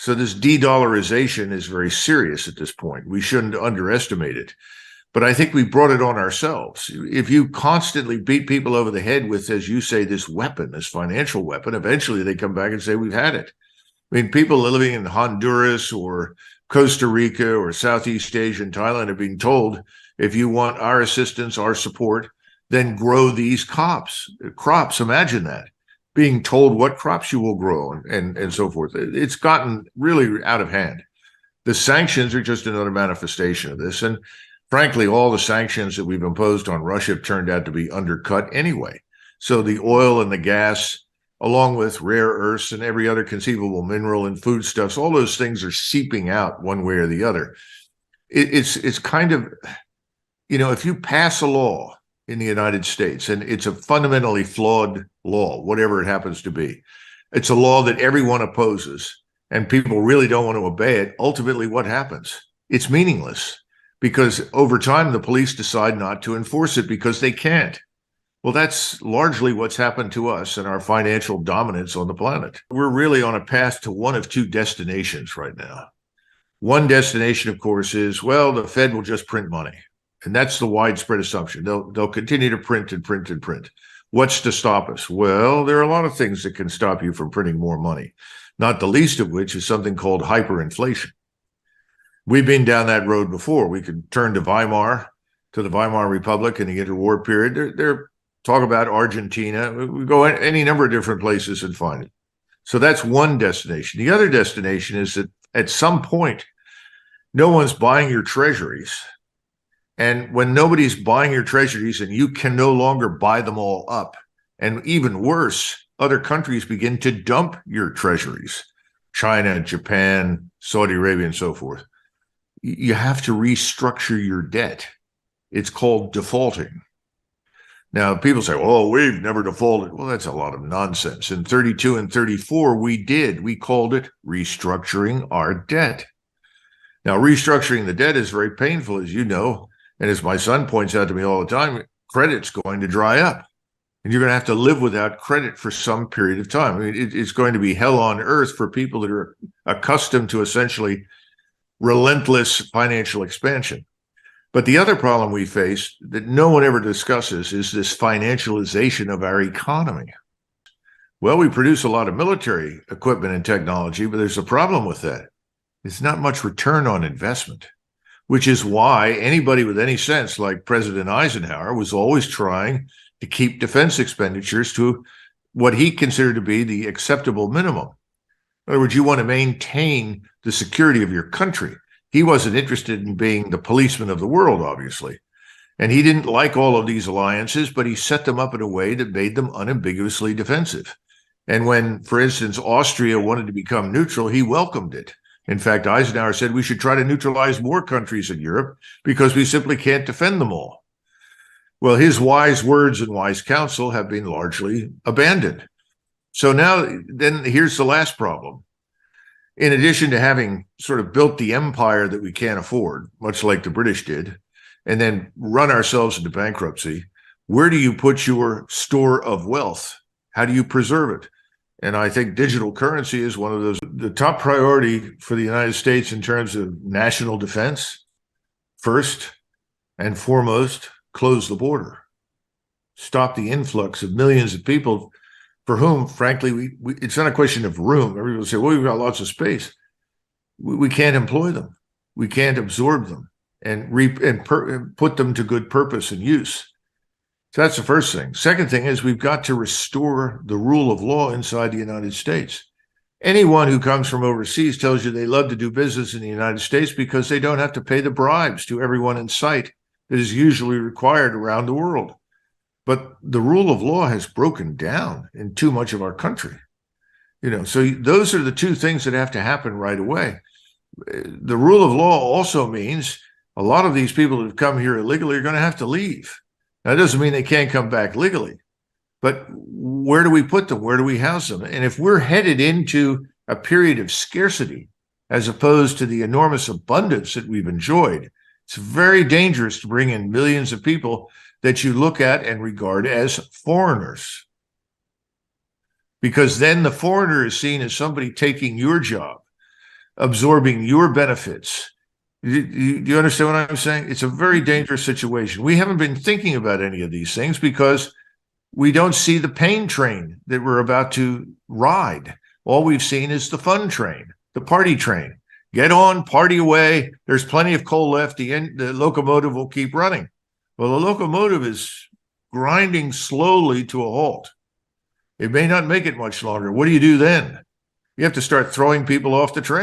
So this de-dollarization is very serious at this point. We shouldn't underestimate it. But I think we brought it on ourselves. If you constantly beat people over the head with, as you say, this weapon, this financial weapon, eventually they come back and say, we've had it. I mean, people living in Honduras or Costa Rica or Southeast Asia and Thailand are being told, if you want our assistance, our support, then grow these crops. Imagine that, being told what crops you will grow and so forth. It's gotten really out of hand. The sanctions are just another manifestation of this. And frankly, all the sanctions that we've imposed on Russia have turned out to be undercut anyway. So the oil and the gas, along with rare earths and every other conceivable mineral and foodstuffs, all those things are seeping out one way or the other. It's kind of, if you pass a law in the United States, and it's a fundamentally flawed law, whatever it happens to be, it's a law that everyone opposes and people really don't want to obey it. Ultimately, what happens? It's meaningless because over time, the police decide not to enforce it because they can't. Well, that's largely what's happened to us and our financial dominance on the planet. We're really on a path to one of two destinations right now. One destination, of course, is, well, the Fed will just print money. And that's the widespread assumption. They'll continue to print and print and print. What's to stop us? Well, there are a lot of things that can stop you from printing more money, not the least of which is something called hyperinflation. We've been down that road before. We could turn to the Weimar Republic in the interwar period. They're talk about Argentina. We go any number of different places and find it. So that's one destination. The other destination is that at some point, no one's buying your treasuries. And when nobody's buying your treasuries and you can no longer buy them all up, and even worse, other countries begin to dump your treasuries, China, Japan, Saudi Arabia, and so forth, you have to restructure your debt. It's called defaulting. Now, people say, oh, we've never defaulted. Well, that's a lot of nonsense. In 32 and 34, we did. We called it restructuring our debt. Now, restructuring the debt is very painful, as you know. And as my son points out to me all the time, credit's going to dry up. And you're going to have to live without credit for some period of time. I mean, it's going to be hell on earth for people that are accustomed to essentially relentless financial expansion. But the other problem we face that no one ever discusses is this financialization of our economy. Well, we produce a lot of military equipment and technology, but there's a problem with that. It's not much return on investment, which is why anybody with any sense, like President Eisenhower, was always trying to keep defense expenditures to what he considered to be the acceptable minimum. In other words, you want to maintain the security of your country. He wasn't interested in being the policeman of the world, obviously. And he didn't like all of these alliances, but he set them up in a way that made them unambiguously defensive. And when, for instance, Austria wanted to become neutral, he welcomed it. In fact, Eisenhower said we should try to neutralize more countries in Europe because we simply can't defend them all. Well, his wise words and wise counsel have been largely abandoned. So now, then here's the last problem. In addition to having sort of built the empire that we can't afford, much like the British did, and then run ourselves into bankruptcy, where do you put your store of wealth? How do you preserve it? And I think digital currency is one of those. The top priority for the United States in terms of national defense, first and foremost, close the border. Stop the influx of millions of people for whom, frankly, it's not a question of room. Everybody will say, well, we've got lots of space. We can't employ them. We can't absorb them and put them to good purpose and use. So that's the first thing. Second thing is we've got to restore the rule of law inside the United States. Anyone who comes from overseas tells you they love to do business in the United States because they don't have to pay the bribes to everyone in sight that is usually required around the world. But the rule of law has broken down in too much of our country. So those are the two things that have to happen right away. The rule of law also means a lot of these people who've come here illegally are going to have to leave. Now, that doesn't mean they can't come back legally, but where do we put them? Where do we house them? And if we're headed into a period of scarcity, as opposed to the enormous abundance that we've enjoyed, it's very dangerous to bring in millions of people that you look at and regard as foreigners. Because then the foreigner is seen as somebody taking your job. absorbing your benefits. Do you understand what I'm saying? It's a very dangerous situation. We haven't been thinking about any of these things because we don't see the pain train that we're about to ride. All we've seen is the fun train, the party train. Get on, party away. There's plenty of coal left. The locomotive will keep running. Well, the locomotive is grinding slowly to a halt. It may not make it much longer. What do you do then? You have to start throwing people off the train.